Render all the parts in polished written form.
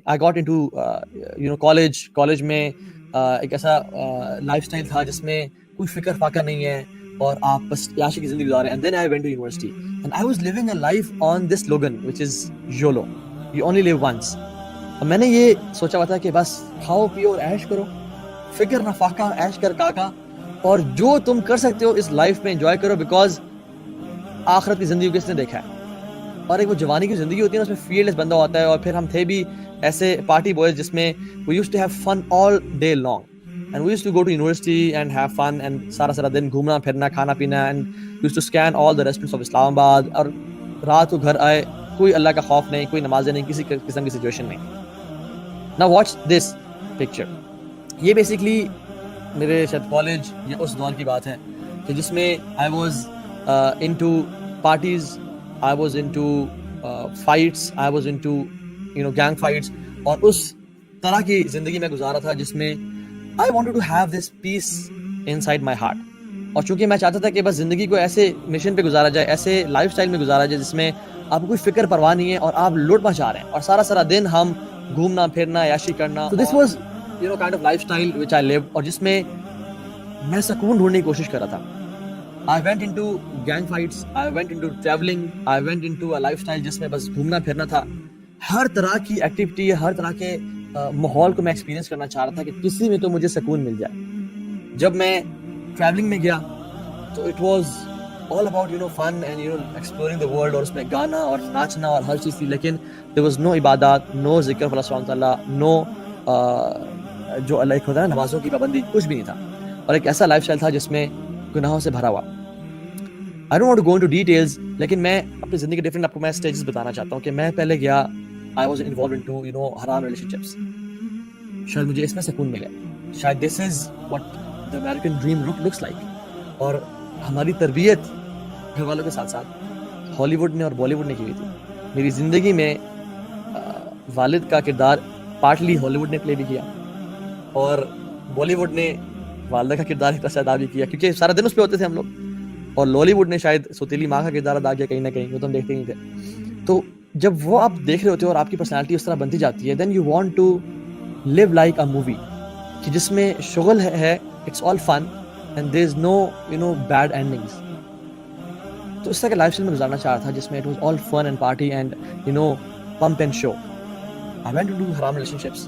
I got into college میں ایک ایسا لائف اسٹائل تھا جس میں کوئی فکر فاقہ نہیں ہے اور آپ بس عیاشی کی زندگی گزار رہے ہیں. And then I went to university and I was living a life on this slogan which is YOLO, you only live once. اور میں نے یہ سوچا ہوا تھا کہ بس کھاؤ پیو اور عیش کرو, فکر نہ فاقہ, عیش کر کاکا, اور جو تم کر سکتے ہو اس لائف میں انجوائے کرو, بیکاز آخرت کی زندگی کس نے دیکھا ہے. اور ایک وہ جوانی کی زندگی ہوتی ہے نا, اس میں فیلڈ لیس بندہ ہوتا ہے. اور پھر ہم تھے بھی ایسے پارٹی بوائز جس میں we used to have fun all day long and we used to go to university and have fun and سارا دن گھومنا پھرنا کھانا پینا, and we used to scan all the restaurants of اسلام آباد. اور رات کو گھر آئے, کوئی اللہ کا خوف نہیں, کوئی نمازیں نہیں, کسی قسم کی سچویشن نہیں. Now watch this picture. یہ بیسکلی میرے شاید کالج یا اس دور کی بات ہے کہ جس میں I was into parties, I was into fights, I was into gang fights, اور اس طرح کی زندگی میں گزارا تھا جس میں I wanted to have this peace inside my heart. اور چونکہ میں چاہتا تھا کہ بس زندگی کو ایسے مشن پہ گزارا جائے, ایسے لائف سٹائل میں گزارا جائے جس میں آپ کو کوئی فکر پرواہ نہیں ہے اور آپ لوٹ مچا رہے ہیں, اور سارا دن ہم گھومنا پھرنا عیاشی کرنا. So this was kind of lifestyle which I lived, اور جس میں میں سکون ڈھونڈنے کی کوشش کر رہا تھا. I went into gang fights, I went into traveling, I went into a lifestyle جس میں بس گھومنا پھرنا تھا. ہر طرح کی ایکٹیویٹی, ہر طرح کے ماحول کو میں ایکسپیرینس کرنا چاہ رہا تھا کہ کسی میں تو مجھے سکون مل جائے. جب میں ٹریولنگ میں گیا تو it was all about fun and exploring the world, اور اس میں گانا اور ناچنا اور ہر چیز تھی, لیکن there was no عبادات, no ذکر اللہ سبحانہ تعالیٰ, no جو اللہ ہوتا ہے نا نمازوں کی پابندی, کچھ بھی نہیں تھا. اور ایک ایسا لائف اسٹائل تھا جس میں گناہوں سے بھرا ہوا. I don't want to go into details, لیکن میں اپنی زندگی کے ڈفرینٹ آپ کو میں اسٹیجز بتانا چاہتا ہوں کہ میں پہلے گیا, I was involved into حرام relationships. شاید مجھے اس میں سکون ملے, شاید this is what the American dream looks like. اور ہماری تربیت گھر والوں کے ساتھ ساتھ ہالی ووڈ نے اور بالی ووڈ نے کی ہوئی تھی. میری زندگی میں والد کا کردار پارٹلی ہالی ووڈ نے پلے بھی کیا, اور بالی ووڈ نے والدہ کا کردار ایک طرح سے ادا بھی کیا, کیونکہ سارا دن اس پہ ہوتے تھے ہم لوگ. اور لالی ووڈ نے شاید سوتیلی ماں کا کردار ادا کیا کہیں نہ کہیں, وہ تو ہم دیکھتے ہی تھے. تو جب وہ آپ دیکھ رہے ہوتے ہو اور آپ کی پرسنالٹی اس طرح بنتی جاتی ہے, then you want to live like a movie, کہ جس میں شغل ہے, it's all fun and there is no bad endings. تو اس طرح کے لائف اسٹائل میں گزارنا چاہ رہا تھا جس میں it was all fun and party and pomp and show. I went to do حرام ریلیشن شپس.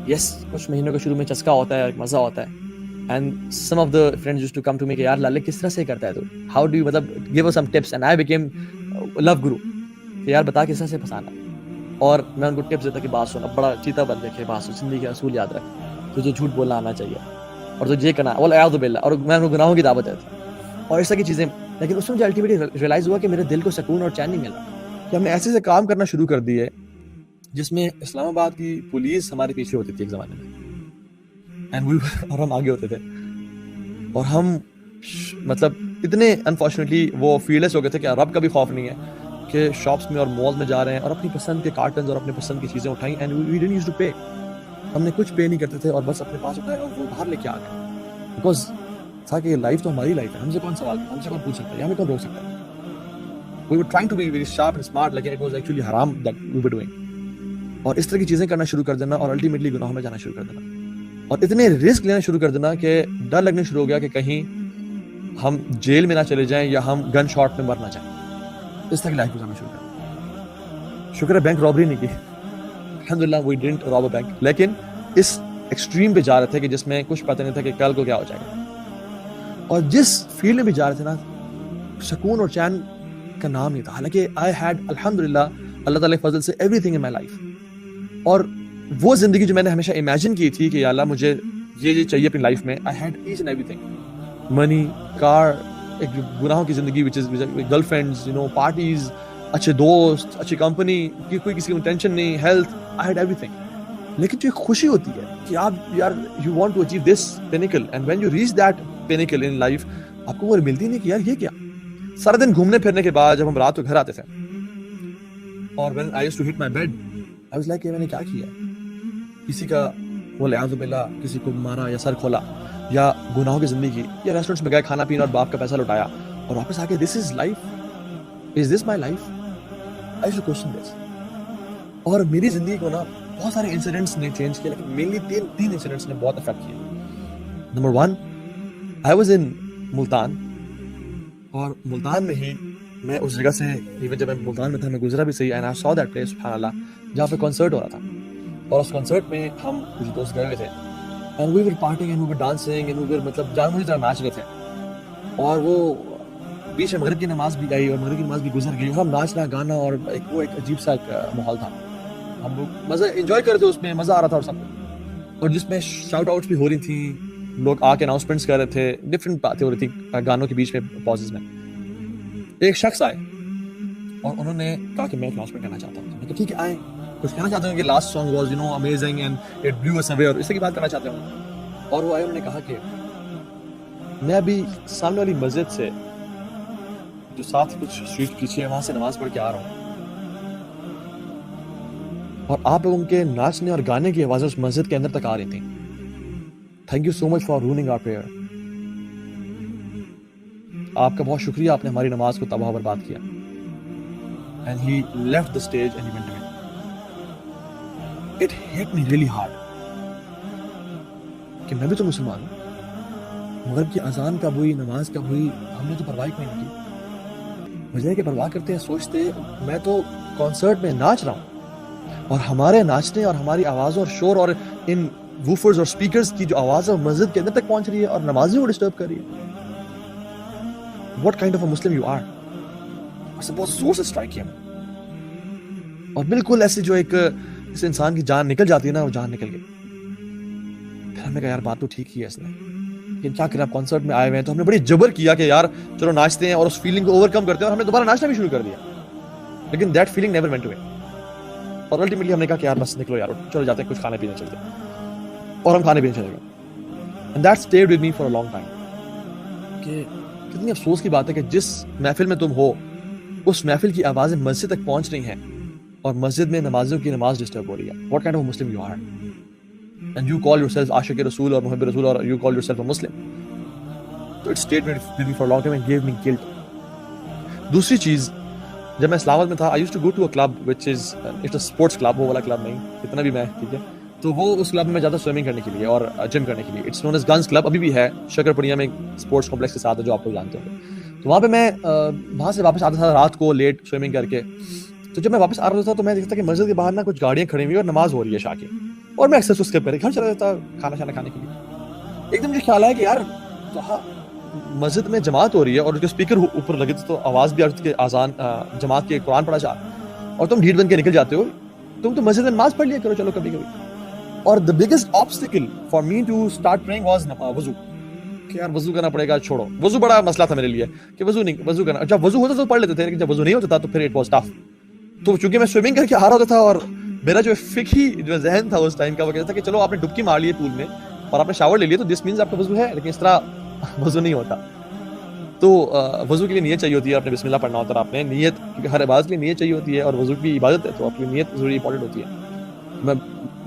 یس, کچھ مہینوں کے شروع میں چسکا ہوتا ہے, مزہ ہوتا ہے. And some of the friends used to come to me کہ یار لالے کس طرح سے کرتا ہے تو, how do you مطلب give us some tips, and I became love guru کہ یار بتا کس طرح سے پھنسانا. اور میں ان کو ٹپس دیتا کہ بات سن, اب بڑا چیتا بن دیکھے, بات سن, زندگی کے اصول یاد رکھ, تجھے جھوٹ بولنا آنا چاہیے, اور تجھے یہ کرنا والعیاذ باللہ, اور میں ان کو گناہوں کی دعوت دیتا اور اس طرح کی چیزیں. لیکن اس میں مجھے الٹیمیٹلی ریئلائز ہوا کہ میرے دل کو سکون اور چین نہیں مل رہا, کہ ہم نے ایسے کام کرنا شروع کر دیے جس میں اسلام آباد کی پولیس ہمارے پیچھے ہوتی تھی ایک زمانے میں, اور ہم آگے ہوتے تھے. اور ہم مطلب اتنے انفارچونیٹلی وہ فیلڈلیس ہو گئے تھے کہ رب کا بھی خوف نہیں ہے, کہ شاپس میں اور مال میں جا رہے ہیں اور اپنی پسند کے کارٹنز اور اپنی پسند کی چیزیں اٹھائیں, and we didn't use to pay. ہم نے کچھ پے نہیں کرتے تھے اور بس اپنے پاس اٹھایا اور وہ باہر لے کے آ گئے, بیکاز تھا کہ لائف تو ہماری لائف ہے, ہم سے کون سوال, ہم سے کون پوچھ سکتا ہے, یا ہمیں کون روک سکتا ہے. We were trying to be very sharp and smart, لیکن اٹ واز ایکچولی حرام دیٹ وی ور ڈوئنگ. اور اس طرح کی چیزیں کرنا شروع کر دینا اور الٹیمیٹلی گناہوں میں جانا شروع کر دینا, اور اتنے رسک لینا شروع کر دینا کہ ڈر لگنے شروع ہو گیا کہ کہیں ہم جیل میں نہ چلے جائیں یا ہم گن شاٹ میں مر نہ جائیں. اس طرح کی لائف گزارنا شروع کر. شکر ہے بینک رابری نہیں کی, الحمدللہ وی ڈڈنٹ راب اے بینک, لیکن اس ایکسٹریم پہ جا رہے تھے کہ جس میں کچھ پتہ نہیں تھا کہ کل کو کیا ہو جائے گا. اور جس فیلڈ میں بھی جا رہے تھے نا, سکون اور چین کا نام نہیں تھا, حالانکہ آئی ہیڈ الحمدللہ اللہ تعالیٰ کے فضل سے every thing in my life. اور وہ زندگی جو میں نے ہمیشہ امیجن کی تھی کہ یا اللہ مجھے یہ چاہیے اپنی لائف میں, I had each and everything, money, car, ایک گناہوں کی زندگی وچ از گرل فرینڈز, پارٹیز, اچھے دوست, اچھی کمپنی, کوئی کسی کی ٹینشن نہیں, health, I had everything. لیکن جو ایک خوشی ہوتی ہے کہ آپ یار you want to achieve this pinnacle, and when you reach that pinnacle in life, آپ کو وہ ملتی نہیں کہ یار یہ کیا. سارا دن گھومنے پھرنے کے بعد جب ہم رات کو گھر آتے تھے, اور when I used to hit my bed, I was like, میں نے کیا کیا, کسی کا والعیاذ باللہ کسی کو مارا یا سر کھولا یا گناہوں کی زندگی, یا ریسٹورینٹس میں گئے کھانا پینا اور باپ کا پیسہ لٹایا اور واپس آ کے this is life, is this my life. I used to question this. اور میری زندگی کو نا بہت سارے انسیڈنٹس نے چینج کیا, لیکن مینلی تین انسیڈنٹس نے بہت افیکٹ کیا. Number 1, I was in Multan, اور ملتان میں ہی میں اس جگہ سے, ایون جب میں ملتان میں تھا میں گزرا بھی صحیح, and I so that place سبحان اللہ, جہاں پہ کنسرٹ ہو رہا تھا. اور اس کنسرٹ میں ہم کچھ دوست گئے ہوئے تھے, and we were partying and we were dancing and we were مطلب جان مجھے طرح ناچ رہے تھے. اور وہ بیچ میں مغرب کی نماز بھی گئی اور مغرب کی نماز بھی گزر گئی, اور ہم ناچنا گانا, اور ایک عجیب سا ایک ماحول تھا. ہم لوگ مزہ انجوائے کر رہے تھے, اس میں مزہ آ رہا تھا اور سب, اور جس میں شاؤٹ آؤٹس بھی ہو رہی تھیں, لوگ آ کے اناؤنسمنٹس کر رہے تھے, ڈفرینٹ باتیں ہو رہی تھیں گانوں کے بیچ میں پازز میں. ایک شخص آئے اور انہوں نے کہا کہ میں اناؤنسمنٹ کرنا چاہتا ہوں. میں کہا ٹھیک ہے آئیں, کچھ کہنا چاہتے ہیں کہ last song was amazing and it blew us away, اور اس کی بات کرنا چاہتے ہوں. اور وہ آئے, انہوں نے کہا کہ میں ابھی سامنے والی مسجد سے جو ساتھ کچھ اسٹریٹ پیچھے ہے وہاں سے نماز پڑھ کے آ رہا ہوں, اور آپ لوگوں کے ناچنے اور گانے کی آوازیں اس مسجد کے اندر تک آ رہی تھیں. Thank you so much for running our prayer. آپ کا بہت شکریہ, آپ نے ہماری نماز کو تباہ و برباد کیا. And he left the stage and he went away. It hit me really hard کہ میں بھی تو مسلمان ہوں, مغرب کی اذان کب ہوئی, نماز کب ہوئی, ہم نے تو پرواہ کوئی نہیں کی. مجھے کہ پرواہ کرتے ہیں, سوچتے میں تو کنسرٹ میں ناچ رہا ہوں, اور ہمارے ناچنے اور ہماری آوازوں اور شور اور ان ووفرز اور سپیکرز کی جو آواز ہے مسجد کے اندر تک پہنچ رہی ہے اور نمازیوں کو ڈسٹرب کر رہی ہے. What kind of a Muslim you are? اسے بہت زور سے اسٹرائک کیا, اور بالکل ایسے جو ایک اس انسان کی جان نکل جاتی ہے نا, وہ جان نکل گئی. پھر ہم نے کہا یار بات تو ٹھیک ہی ہے اس نے, لیکن کیا کریں, آپ کنسرٹ میں آئے ہوئے ہیں. تو ہم نے بڑی جبر کیا کہ یار چلو ناچتے ہیں اور اس فیلنگ کو اوور کم کرتے ہیں, اور ہم نے دوبارہ ناچنا بھی شروع کر دیا. لیکن that feeling never went away, اور الٹیمیٹلی ہم نے کہا کہ یار بس نکلو یار, چلو جاتے ہیں کچھ کھانے پینے چلتے ہیں, اور ہم کھانے پینے چلے گئے. And that stayed with me for a long time کہ کتنی افسوس کی بات ہے کہ جس محفل میں تم ہو اس محفل کی آوازیں مسجد تک پہنچ رہی ہیں, اور مسجد میں نمازیوں کی نماز ڈسٹرب ہو رہی ہے. What kind of a Muslim you are? And you call yourself عاشق رسول اور محب رسول, اور you call yourself a Muslim. So it stayed with me for a long time and gave me guilt. دوسری چیز, جب میں اسلام آباد میں تھا, I used to go to a club which is it's a sports club, وہ والا club نہیں, اتنا بھی میں ٹھیک ہے, تو وہ اس کلب میں جاتا سوئمنگ کرنے کے لیے اور جم کرنے کے لیے. It's known as guns club, ابھی بھی ہے شکر پوریا میں, اسپورٹس کمپلیکس کے ساتھ ہے جو آپ لوگ جانتے ہوں. تو وہاں پہ میں وہاں سے واپس آتا تھا رات کو لیٹ سوئمنگ کر کے. تو جب میں واپس آ رہا تھا تو میں دیکھتا کہ مسجد کے باہر نا کچھ گاڑیاں کھڑی ہوئی اور نماز ہو رہی ہے شاہ کی, اور میں اکثر اسکپ کر کے گھر چلا جاتا کھانا شانا کھانے کے لیے. ایک دم مجھے خیال آیا کہ یار مسجد میں جماعت ہو رہی ہے اور جو اسپیکر اوپر لگے تھے تو آواز بھی آ رہی تھی کہ اذان جماعت کے قرآن پڑھا جا, اور تم ڈھیٹ بن کے نکل جاتے ہو, تم تو مسجد میں نماز پڑھ لیا کرو چلو کبھی کبھی. اور the biggest obstacle for me to start praying was وضو, کہ یار وضو کرنا پڑے گا, چھوڑو وضو بڑا مسئلہ تھا میرے لیے کہ وضو کرنا. جب وضو ہوتا تو پڑھ لیتے تھے, لیکن جب وضو نہیں ہوتا تھا تو پھر اٹ واز ٹف. تو چونکہ میں سوئمنگ کر کے آ رہا ہوتا تھا, اور میرا جو فقہی جو ذہن تھا اس ٹائم کا وہ کہتا تھا کہ چلو آپ نے ڈبکی مار لی ہے پول میں اور آپ نے شاور لے لیا تو دس مینز آپ کا وضو ہے, لیکن اس طرح وضو نہیں ہوتا. تو وضو کے لیے نیت چاہیے ہوتی ہے, آپ نے بسم اللہ پڑھنا ہوتا ہے, آپ نے نیت, کیونکہ ہر عبادت کے لیے نیت چاہیے ہوتی ہے, اور وضو کی عبادت ہے تو آپ کی نیت ضروری امپورٹنٹ ہوتی ہے. میں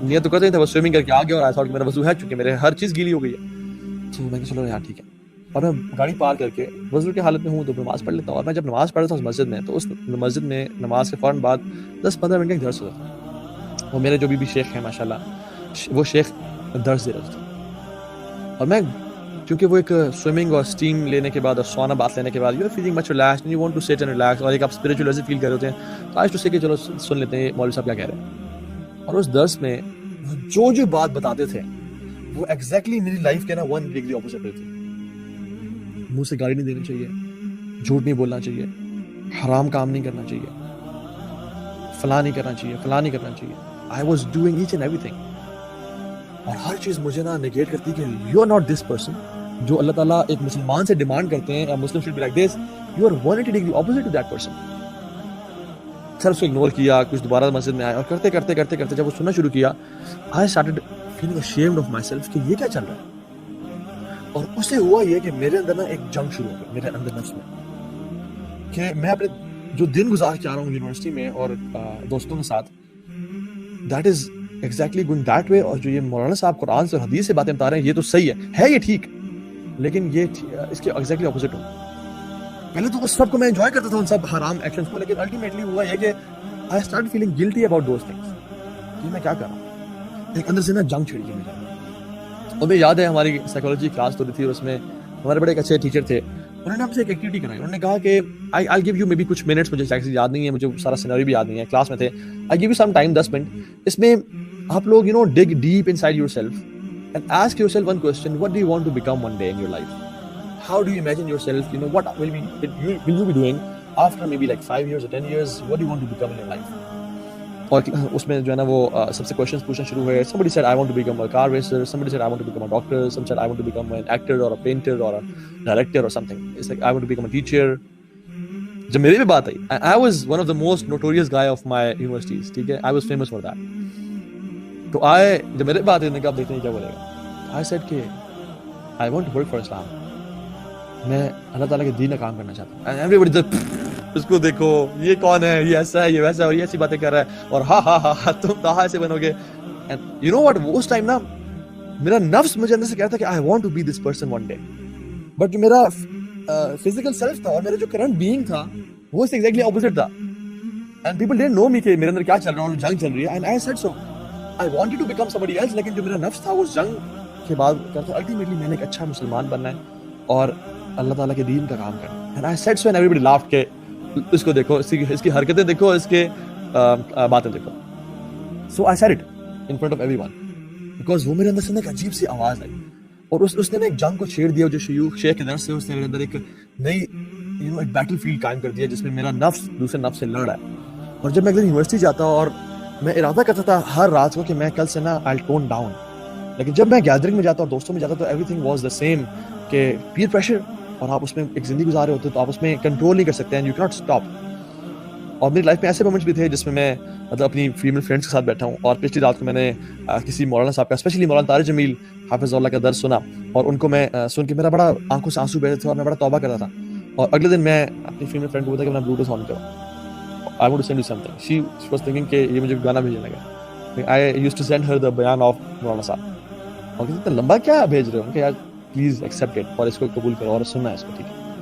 نیت تو کرتے تھے, بس سوئمنگ کر کے آ گیا اور ایسا کہ میرا وضو ہے, چونکہ میرے ہر چیز گیلی ہو گئی ہے. تو میں کہ چلو یار ٹھیک ہے, اور میں گاڑی پار کر کے وضو کی حالت میں ہوں تو نماز پڑھ لیتا ہوں. اور میں جب نماز پڑھ رہا تھا اس مسجد میں, تو اس مسجد میں نماز کے فوراً بعد 10-15 منٹ کا درس ہوتا تھا. وہ میرے جو بھی شیخ ہیں ماشاء اللہ, وہ شیخ درس دے رہے تھے, اور میں کیونکہ وہ ایک سوئمنگ اور اسٹیم لینے کے بعد اور سونا بات لینے کے بعد you are feeling much relaxed and you want to sit and relax, اور ایک آپ اسپرچوئل ایسے فیل کر رہے ہوتے ہیں, تو آج تو سے کہ چلو سن لیتے ہیں مولوی صاحب کیا کہہ رہے ہیں. اور اس درس میں جو بات بتاتے تھے وہ ایگزیکٹلی میری لائف کے نا 1 ڈگری اپوزٹ تھی. منہ سے گالی نہیں دینی چاہیے, جھوٹ نہیں بولنا چاہیے, حرام کام نہیں کرنا چاہیے, فلاں نہیں کرنا چاہیے, فلاں نہیں کرنا چاہیے. I was doing each and everything, اور ہر چیز مجھے نا نگیٹ کرتی کہ you are not this person جو اللہ تعالیٰ ایک مسلمان سے ڈیمانڈ کرتے ہیں, Muslim should be like this, you are 180 degree opposite to that person. Sir اس کو اگنور کیا, کچھ دوبارہ مسجد میں آئے, اور کرتے کرتے کرتے کرتے جب وہ سننا شروع کیا, I started feeling ashamed of myself کہ یہ کیا چل رہا ہے. اور اس سے ہوا یہ کہ میرے اندر نا ایک جنگ شروع ہو گیا میرے اندر نفس میں, کہ میں اپنے جو دن گزار کے آ رہا ہوں یونیورسٹی میں اور دوستوں کے ساتھ, that is exactly going that way. اور جو یہ مولانا صاحب قرآن سے اور حدیث سے باتیں بتا رہے ہیں یہ تو صحیح ہے یہ ٹھیک, لیکن یہ اس کے ایگزیکٹلی اپوزٹ ہوں. پہلے تو اس سب کو میں انجوائے کرتا تھا ان سب حرام ایکشنز کو, لیکن الٹیمیٹلی ہوا یہ کہ I start feeling guilty about those things. یہ میں کیا کر رہا ہوں. ایک اندر سے نا جنگ چھڑی گئی میرے. اور مجھے یاد ہے ہماری سائیکالوجی کلاس ہو رہی تھی اور اس میں ہمارے بڑے ایک اچھے ٹیچر تھے. انہوں نے ہم سے ایک ایکٹیویٹی کرائی. انہوں نے کہا کہ آئی گیو یو مے بی کچھ منٹس, مجھے ایکچولی یاد نہیں ہے, مجھے سارا سینیریو بھی یاد نہیں ہے, کلاس میں تھے. I gave you some time 10 minute. اس میں آپ لوگ dig deep inside yourself and ask yourself one question, what do you want to become one day in your life. How do you imagine yourself, what will you be doing after maybe like 5 years or 10 years, what do you want to become in your life. اور اس میں جو ہے نا وہ سب سے questions پوچھنا شروع ہوئے. somebody said I want to become a car racer, somebody said I want to become a doctor, some said I want to become an actor or a painter or a director or something. It's like I want to become a teacher. جب میری بھی بات آئی, I was one of the most notorious guy of my universities, ٹھیک ہے, I was famous for that. تو جب میرے بات آئی, اب دیکھتے ہیں کیا بولے گا. I said کہ I want to work for Islam. میں اللہ تعالیٰ کے دین کا کام کرنا چاہتا ہوں. And everybody just اس کو دیکھو, یہ کون ہے, یہ ایسا ہے, یہ ویسا ہے, اور یہ ایسی باتیں کر رہا ہے, اور ہاں تم کہاں ایسے بنو گے. اینڈ یو نو واٹ, اس ٹائم نا میرا نفس مجھے اندر سے کہتا تھا کہ I want to be this person one day. But جو میرا فزیکل سیلف تھا اور میرا جو کرنٹ بینگ تھا وہ اس سے ایگزیکٹلی اپوزٹ تھا. اینڈ پیپل ڈونٹ نو می کہ میرے اندر کیا چل رہا ہے, اور جنگ چل رہی ہے. And I said so I wanted to become somebody else. لیکن جو میرا نفس تھا وہ اس جنگ کے بعد کہتا تھا الٹیمیٹلی میں نے ایک اچھا مسلمان بننا ہے اور اللہ تعالیٰ کے دین کا کام کرنا ہے. And I said so and everybody laughed کہ اس کو دیکھو, اس کی حرکتیں دیکھو, اس کے باتیں دیکھو. So I said it in front of everyone because وہ میرے اندر سے ایک عجیب سی آواز آئی, اور اس نے ایک جنگ کو چھیڑ دیا جو شیخ کے در سے اس نے میرے اندر ایک نئی ایک بیٹل فیلڈ قائم کر دیا جس میں میرا نفس دوسرے نفس سے لڑ رہا ہے. اور جب میں اگلے یونیورسٹی جاتا اور میں ارادہ کرتا تھا ہر رات کو کہ میں کل سے نا آئی ٹون ڈاؤن, لیکن جب میں گیدرنگ میں جاتا اور دوستوں میں جاتا تو every thing was the same کہ پیئر پریشر, اور آپ اس میں ایک زندگی گزارے ہوتے تو آپ اس میں کنٹرول نہیں کر سکتے اینڈ یو کینٹ اسٹاپ. اور میری لائف میں ایسے مومنٹس بھی تھے جس میں میں مطلب اپنی فیمیل فرینڈس کے ساتھ بیٹھا ہوں, اور پچھلی رات کو میں نے کسی مولانا صاحب کا, اسپیشلی مولانا طارق جمیل حافظ اللہ کا درس سنا, اور ان کو میں سن کے میرا بڑا آنکھوں سے آنسو بہ رہے تھے اور میں بڑا توبہ کرتا تھا. اور اگلے دن میں اپنی فیمیل فرینڈ کو بولا کہ میں بلوٹوتھ آن کروں, I want to send you something. She was thinking کہ یہ مجھے گانا بھیجنے لگا. I used to send her the بیان آف مولانا صاحب, اور اتنا لمبا کیا بھیج رہے ہو, کہ یار پلیز ایکسیپٹ اٹ اور اس کو قبول کرو اور سننا ہے اس کو, ٹھیک ہے.